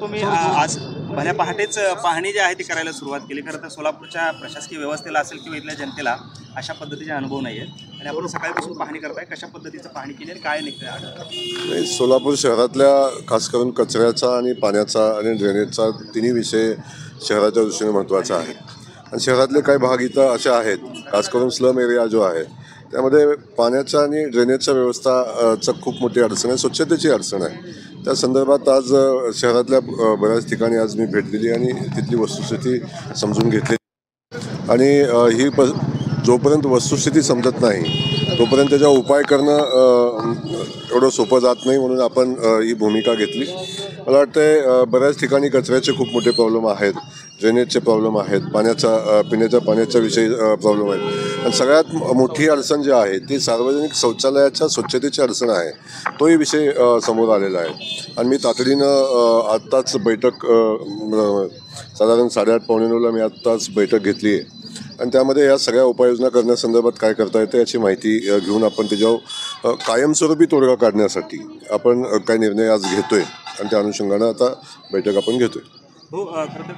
तुम्ही आज भल्या पहाटेच पाहणी जी आहे ती करायला सुरुवात केली. खरं तर सोलापूरच्या प्रशासकीय व्यवस्थेला असेल किंवा इथल्या जनतेला अशा पद्धतीचे अनुभव नाही आहेत आणि आपण सकाळपासून पाहणी करताय. कशा पद्धतीचं पाहणी केली आणि काय निघतंय? नाही, सोलापूर शहरातल्या खास करून कचऱ्याचा आणि पाण्याचा आणि ड्रेनेजचा तिन्ही विषय शहराच्या दृष्टीने महत्त्वाचा आहे. आणि शहरातले काही भाग इथं असे आहेत, खास करून स्लम एरिया जो आहे त्यामध्ये पाण्याच्या आणि ड्रेनेजच्या व्यवस्थाचा खूप मोठी अडचण आहे, स्वच्छतेची अडचण आहे. त्या संदर्भात आज शहरातल्या बऱ्याच ठिकाणी आज मी भेट दिली आणि तिथली वस्तुस्थिती समजून घेतली. आणि जोपर्यंत वस्तुस्थिती समजत नाही तोपर्यंत त्याचा उपाय करणं एवढं सोपं जात नाही, म्हणून आपण ही भूमिका घेतली. मला वाटतं बऱ्याच ठिकाणी कचऱ्याचे खूप मोठे प्रॉब्लेम आहेत, ड्रेनेजचे प्रॉब्लेम आहेत, पिण्याच्या पाण्याच्या विषयी प्रॉब्लेम आहेत. आणि सगळ्यात मोठी अडचण जी आहे ती सार्वजनिक शौचालयाच्या स्वच्छतेची अडचण आहे. तोही विषय समोर आलेला आहे. आणि मी तातडीनं आत्ताच बैठक साधारण 8:30-9:45 मी आत्ताच बैठक घेतली आहे. आणि त्यामध्ये या सगळ्या उपाययोजना करण्यासंदर्भात काय करता येतं याची माहिती घेऊन आपण त्याच्यावर कायमस्वरूपी तोडगा काढण्यासाठी आपण काही निर्णय आज घेतोय आणि त्या अनुषंगानं आता बैठक आपण घेतोय. हो, खरं तर